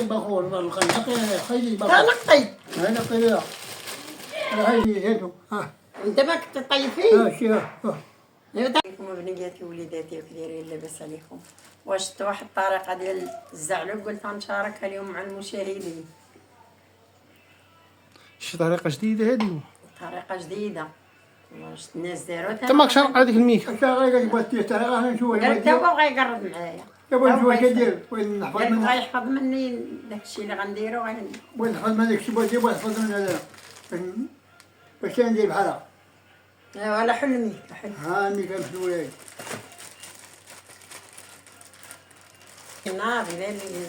بخور بالقناة خيلي بخور. نقي. أنا قيا. هاي هاتو. أنت ما كنت طيب فيه؟ شوف. عليكم بنياتي ووليداتي وكدايرين لاباس عليكم. وجدت واحد الطريقة ديال الزعلوك قلت غنشاركها اليوم مع المشاهدين. شي طريقة جديدة هذه. طريقة جديدة. واش الناس داروها انت ماكش شارق هذيك الميكا. انت غير بغيتي طريقة نشوف. قال تا هو بغا يقرب معايا. يبغى نشوف كدير وين نحفظ قال منه. بغا يحفظ مني داكشي اللي غنديرو وين نحفظ من داك الشيء بغيتي يحفظ من هذا. باش ندير بحالها. ولا حلمي حلمي. هاني كنمشيو لهاي. ناضي لا اللي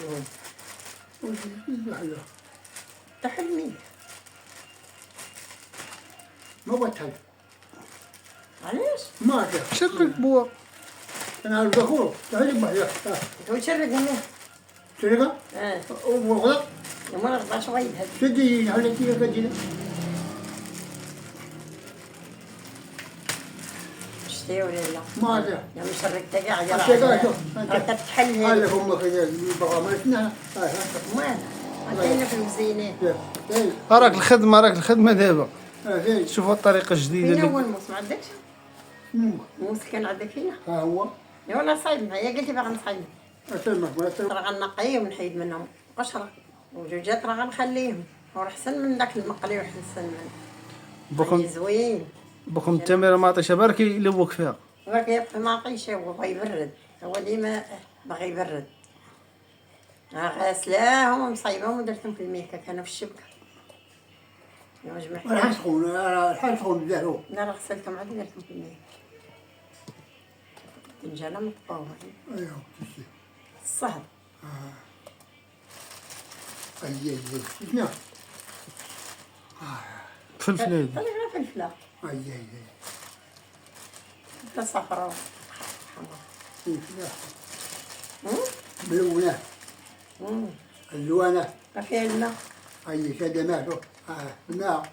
يزول. تحلمي. ما بغيت حل. علاش؟ ما عرفت. شرك بوا. انا البخور تعرف بحال وتشرك منه. شركة وغلط ما نقدرش غير هاد. شدي على كي كدير شتي ولا لا؟ ما عرفت. يا مشرك تا كاع يا شوف شوف راك تحل قال هذا. لهم كذا البغا ما شفنا مال عطينا في المزينات. راك الخدمة دابا. زين شوفوا الطريقة الجديدة فين هو اللي الموس ما عندكش؟ الموس كان عندك هنا؟ ها هو يا ولا صايب معايا قلتي باغا نصايب. اسلمك ما اسلمك راه غنقيهم ونحيد منهم قشرة وجوجات راه غنخليهم وراه احسن من داك المقلي واحسن من بكم زوين. التمرة ما عطيتها برك يلوك فيها. برك يبقى ما عطيش هو بغا يبرد هو ديما باغي يبرد. غاسلاهم ومصايبهم ودرتهم في الميكا كانوا في الشبكة. يا جماعة راه سخون الحال سخون دارو لا راه غسلتهم عاد درتهم في الميكا. الدنجالة مطبوعة ايوا كيفي الصهد. اي شنو فلفل هذي. طلع غير فلفلة اي فلفلة صفراء ملونة الوانة ما فيها الماء. اي خدماتو الماء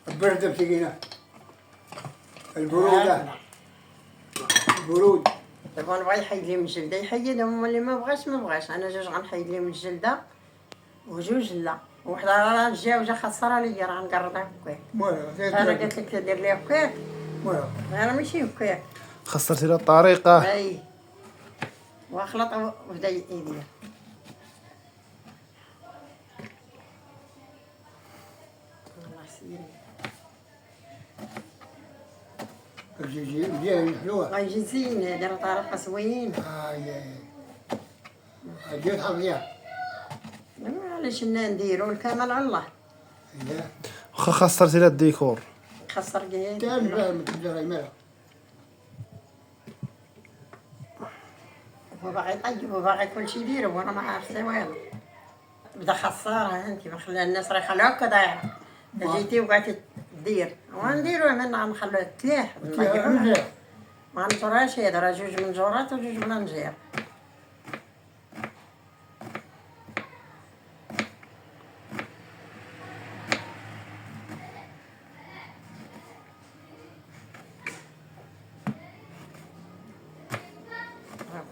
البرد مسكينة البرودة البرود دابا نبغي يحيد لي من الجلده يحيدهم اللي ما بغاش ما بغاش. انا جوج غنحيد لي من الجلده وجوج لا وحده راه جا وجا خسرها ليا راه غنقرضها هكاك. انا قلت لك دير لي هكاك انا ماشي هكاك. خسرتي لها الطريقة. اي وخلط وبدا يدير. الله يسير مزيان حلوة غيجي زين دار طريقه زوين. جيت حظيا علاش نديرو الكمال على الله. واخا خسرتي لها الديكور. خسر كاين كان فاهم تبدا مالا هو باغي يطيب وباغي كلشي يديرو وانا ما عارف حتى والو. بدا خسارها انت ما خلى الناس راه يخلوها هكا ضايعه. جيتي وقعدتي دير ونديروها منا نخلوها تلاح نطيبوها. ما نجرهاش هذا راه جوج من جورات وجوج من نجير.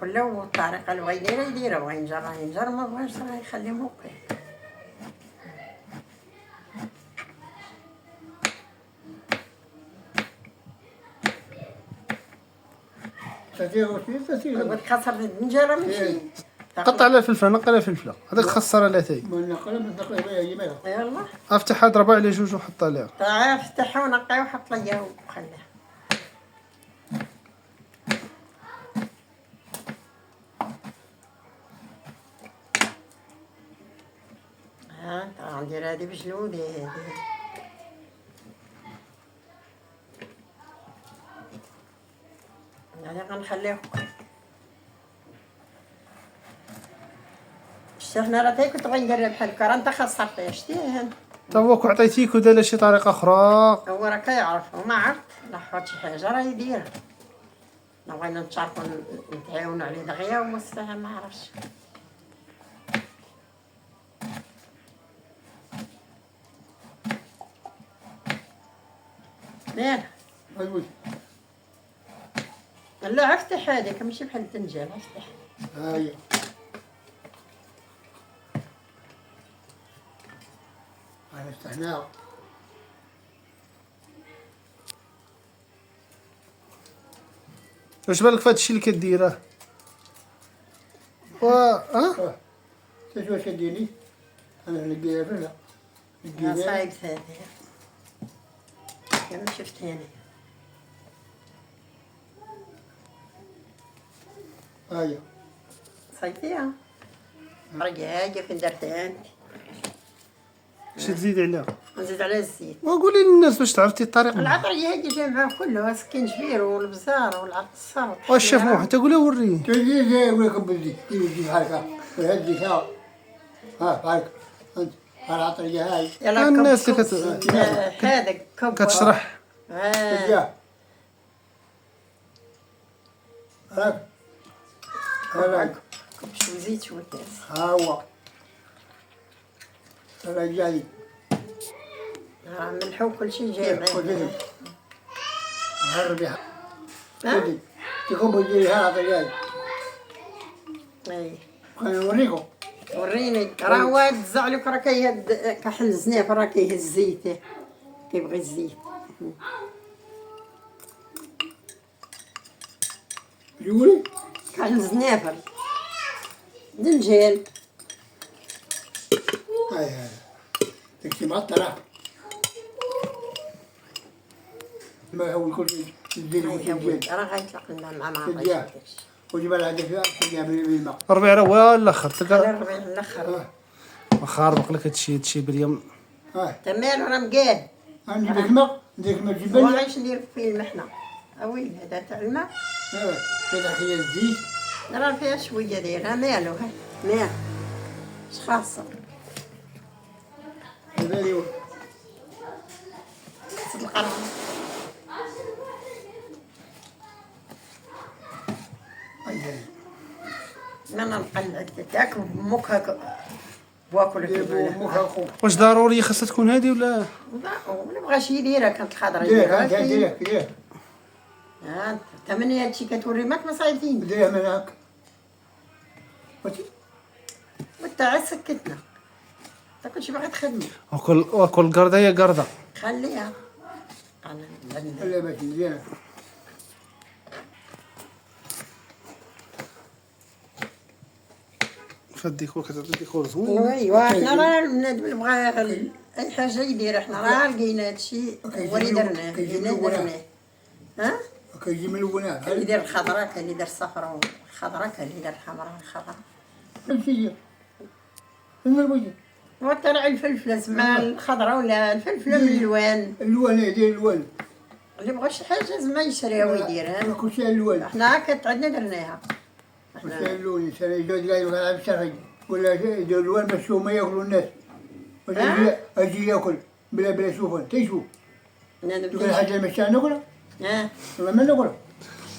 كله والطريقه اللي بغا يديرها يديرها بغا ينجر ينجر ما بغاش راه يخليهم هكا. قلت خسرت الدنجره ماشي. قطع على فلفله نقل على فلفله هذاك خسرها لا تاي. ما نقلب هي مالا يلا افتحها ضربها على جوج وحط عليها. تعال افتحها ونقيها وحط لي اياها وخليها. غندير هادي بجلودي هادي. يعني غنخليه شتي حنا راه كنت غندير بحال هكا راه انت خسرتيه شتيه. تا هو عطيتيك ودار شي طريقة أخرى. هو راه كيعرف وما عرفت لا حط شي حاجة راه يديرها. لا بغينا نتشاركو نتعاونو عليه دغيا هو الساعة ما عرفش. مالها؟ لا افتح هذيك ماشي بحال الدنجال افتح. هاي فتحناه. واش بالك في هذا الشيء اللي كديره؟ شوف واش كديري. انا نلقيها فلا ما صايبت هذه كما شفت هنا. هاي صايبتيها رقاقة فين درتها انت. اش تزيد عليها؟ نزيد عليها الزيت. وقولي للناس باش تعرفتي الطريقه. العطرية هذه جايبها كله سكين جبير والبزار والعصار. والشيف محمد تقولي وريه. تجي زي ولكم بالزيت تجي هكا وهدي ها هاك انت العطرية هاي الناس اللي هذا كب كتشرح. جا هاك هاك كب شوي زيت شوي كاس. ها هو هذا جاي ملح وكل شيء جايب خذي هربي ها؟ خذي تكون بيجي هذا جاي اي خليني نوريكم. وريني راه واد زعلك راه كحل زنيف راه كيهز الزيت كيبغي الزيت. يقولي كحل زنيفر دنجيل. هاي تكتي معطرة ما هو كل شيء الدين والجيل راه غيطلق الماء مع ما تديها. غيطلقش. وجبال هذا فيها تديها بالماء. ربيع راه هو الاخر على تلقى الربيع الاخر خاربق لك هادشي باليوم. هاي تمام راه مقاد. نجيب لك ماء ندير لك ماء هو جبل. عايش ندير فيه المحنة اوي هذا تاع الماء كذا هي الزيت راه فيها شوية دايرها مالو هاي مال اش خاصة هذا اللي هو خاصة القرن. ما نقلد تاكل بمك هكا واكل يجيبوا كيف مخها خوف. واش ضروري خاصها تكون هذه ولا؟ ولا بغاش يديرها كانت الخضرا ديرها يديرها ديرها ديرها ها تمني هادشي كتوري ماك مصايبين ديرها من هاك. وانت سكتنا تا كلشي باغي تخدم وكل قرده هي قرده. خليها على لا ماشي مزيانة. فالديكور كتعطي ديكور زوين. ايوا حنا راه بنادم اللي بغى اي حاجه يدير حنا راه لقينا هادشي هو اللي درناه درناه ها كيجي من الونات. كان يدير الخضراء كان يدير الصفراء والخضراء كان يدير الحمراء والخضراء نمشي من الوجه وطلع الفلفله زعما الخضراء ولا الفلفله من الالوان الوان يدير الوان. اللي بغى شي حاجه زعما يشريها ويديرها. كل شيء الوان. حنا كانت عندنا درناها كل شيء اللون الانسان يجوز قاعد يلعب شرعي ولا يدير الوان باش هما ياكلوا الناس. ولا اجي ياكل بلا شوفان تيشوف. تقول حاجه مشى ناكلها. ها والله ما ناكلها.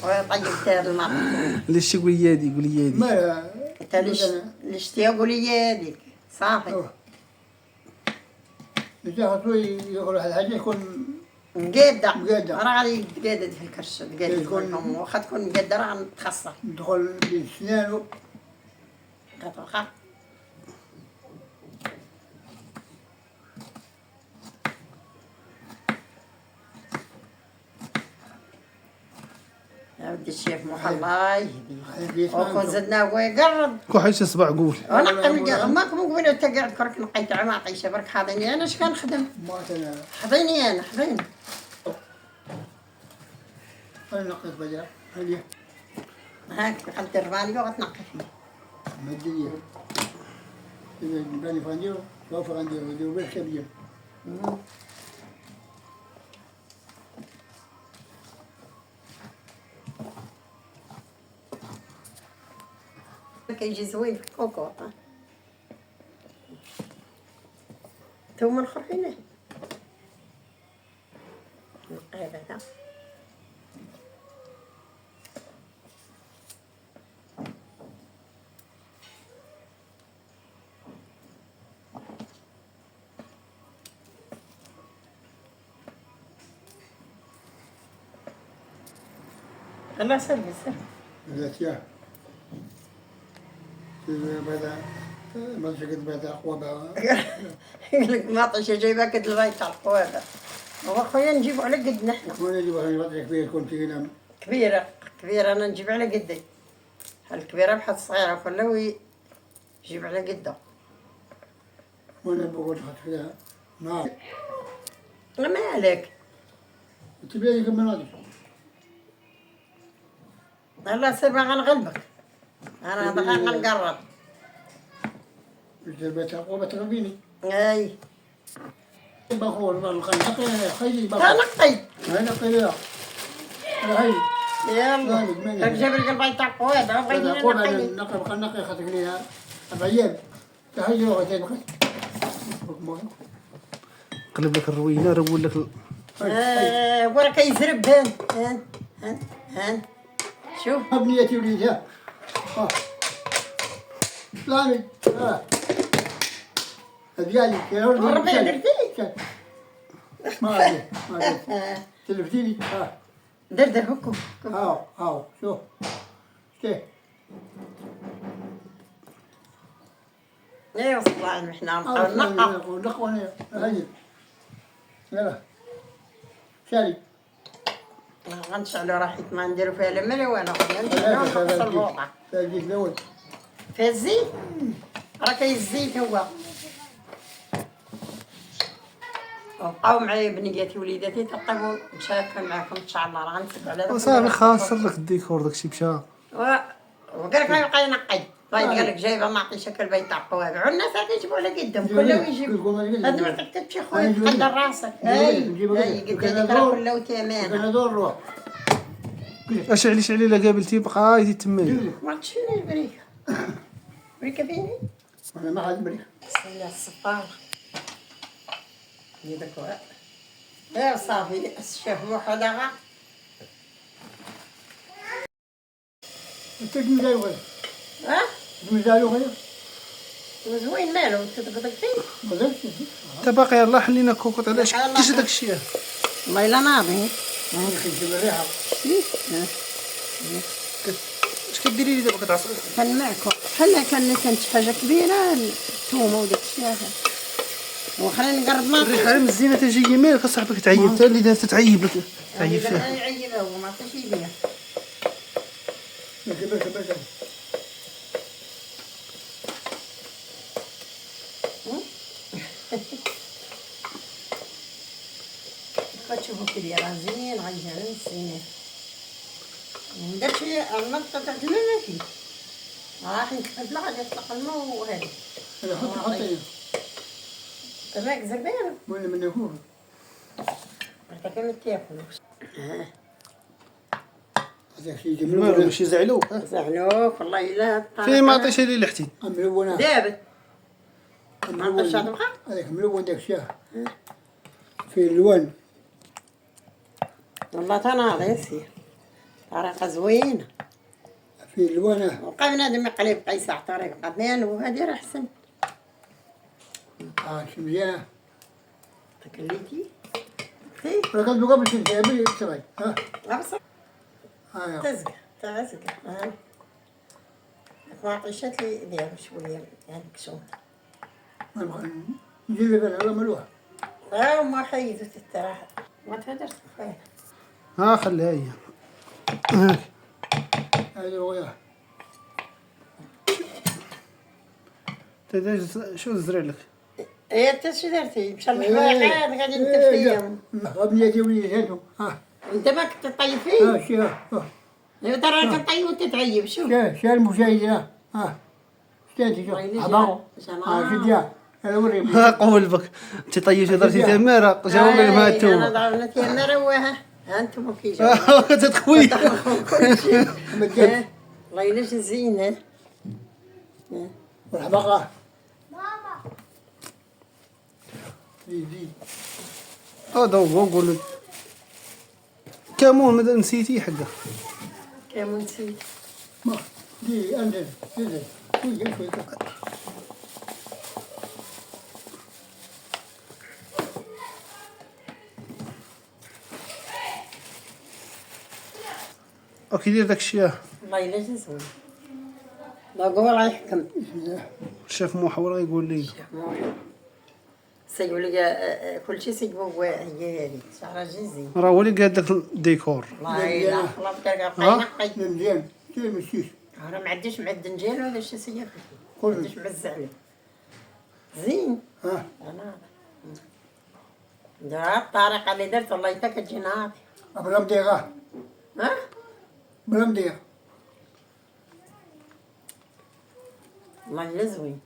ويطيب تاع الماء ليش يقول يادي يقول يادي. ما انت ليش تاكل هذيك صافي إذا خاطرو ياكل واحد الحاجة يكون مقادة مقادة. راه غادي مقادة في الكرش مقادة يكون- واخا تكون مقادة راه غنتخسر يدخل بين سنانو. كتوقع يا ودي الشيف محمد الله يهديه وكون زدنا هو يقرب كل حاجه صباع قول. ونقي ماكم قولوا انت قاعد كرك نقيت عما عيشه برك حاضيني انا اش كنخدم ما أنا حاضيني انا حاضيني نقيت بجرة هذه هاك حلت الرباني وغتنقي مدية. إذا بني فانديو شوف فانديو وديو بالكبير. كيجي زوين في الكوكوط ثم نخرجينه نقيب هذا الله يسلمك إذا تياه. إذا بدأ ما تقد بعد أقوى بقى. يقول لك ما طيش جايبها قد البيت على القوابة. هو خويا نجيب على قد نحن. وين يجيب واحد مطرح كبير يكون في هنا. كبيرة أنا نجيب على قدي. الكبيرة بحد صغيرة كله يجيب على قده. وأنا بقول حط فيها نار. ما عليك. تبيني كم مناطق. الله سيبها غنغلبك. أنا دقيقة نقرب. البيت أقوى بتغبيني. أي. بخور بالخنقة خيلي بخور. نقي. أنا قيا. هاي. يلا. جاب لك البيت تاع قواد. بغيت نقي. نقي بالخنقة خدك ليها. أبيض. هاي لغة تاني. قلب لك الروينه رول لك وراك يزرب هان شوف ابنيتي وليدها فلاني هذيالي ربي درتي ما ادري تلفتيني در هكو هاو شوف شتي ايه وصلنا احنا نقى نقى هاي يلا شاري غنشعلو راحت ما نديرو فيها لا ملي والو غنشعلو نقص البوطة فالجيش الأول فيها الزيت راه كاين الزيت هو وبقاو معايا بنياتي وليداتي تطيبو نشارك معاكم ان شاء الله راه غنسد على داك صافي خاسر لك الديكور داكشي مشى وقال لك غيبقى ينقي طيب قال لك جايبه ما عطيش هكا البيت تاع القوابع والناس غادي يجيبوا على قدهم كلهم يجيبوا هاد ما تكتبش خويا تقدر راسك اي قد هذيك راه كلها وتيمان انا دور روح اشعلي لا قابلتي بقى هايدي تمي ما عرفتش فين البريكه بريكه فيني انا ما حد بريك سلا الصفار هذاك ايه صافي الشيف موحدها انت جميل ولا ها جميل ولا وزوين مالو تقدر فيه ما درتش انت باقي يلاه حلينا كوكوط علاش كيش داك الشيء والله الا ناضي كنجيب الريحه اش كديري لي دابا كتعصري كان معكم بحال كانت شي حاجه كبيره الثومه وداك الشيء هذا وخلينا نقرب ما الريحه مزيانه تجي مالك اصاحبك تعيب حتى اللي دارت تعيب لك تعيب فيها يعيبها هو ما عطاش يبيع بس كتشوفوا كي راه زين غيجعل نسيناه درت المنطقه تاع الماء ما فيه راح نكتب لها غادي يطلق الماء وهذا حطي تماك زبان وين من يكون انت كم تاكل هذا شيء المال جميل باش يزعلوك زعلوك والله الا فين ما عطيش لي لحتي ملونه دابت ما عطاش هذا بقى هذاك ملون داك الشاه في الوان والله تناضي يسير طريقه زوينه في الوان وبقى بنادم يقلب قيس على طريقه بين وهذه راه احسن شمية تكليتي ركض قبل شيء ابي تبعي ها ابصر ها تزق تزق ما عطيشات لي ديالو شويه يعني كشوط نجي لك انا ملوحه ما حيدت التراحة ما تقدرش تخيل ها خليها هي هاك هذا وياه شو زرع لك ايه انت شو درتي؟ مشى الحوايق غادي نتفيهم ابنيتي وليداتهم ها انت ما كنت تطيب فيه؟ ها شيخ ايوا ترى كطيب وتتعيب شوف شال المشاهدين ها شتاتي شوف عبارو ها شديا هذا وريهم ها قولبك انت طيبتي درتي تماره جاوب لك ما انا انتوما ضربنا تماره وها انتم كي جاوا تتخوي الله يلاش زينه والحبقه دي هذا هو نقول كمون ماذا نسيتي حقه كم نسيت ما دي انزل انزل شوي اوكي دير داك الشيء الله يلاش زوين لا قول الله يحكم شاف محاورة يقول لي سيقول لي كل شيء سيقول هي هذه شعرها جيزي. راه هو اللي قاد داك الديكور. والله لا خلاص كنقي مزيان سير مشيش. راه ما عنديش معدن ديالو هذا الشيء سيء. كل ما عنديش مزع عليه. زين. ها انا دا الطريقه اللي درت والله حتى كتجي ناضي. بلا مديغه. ها؟ بلا مديغ. والله الا زوين.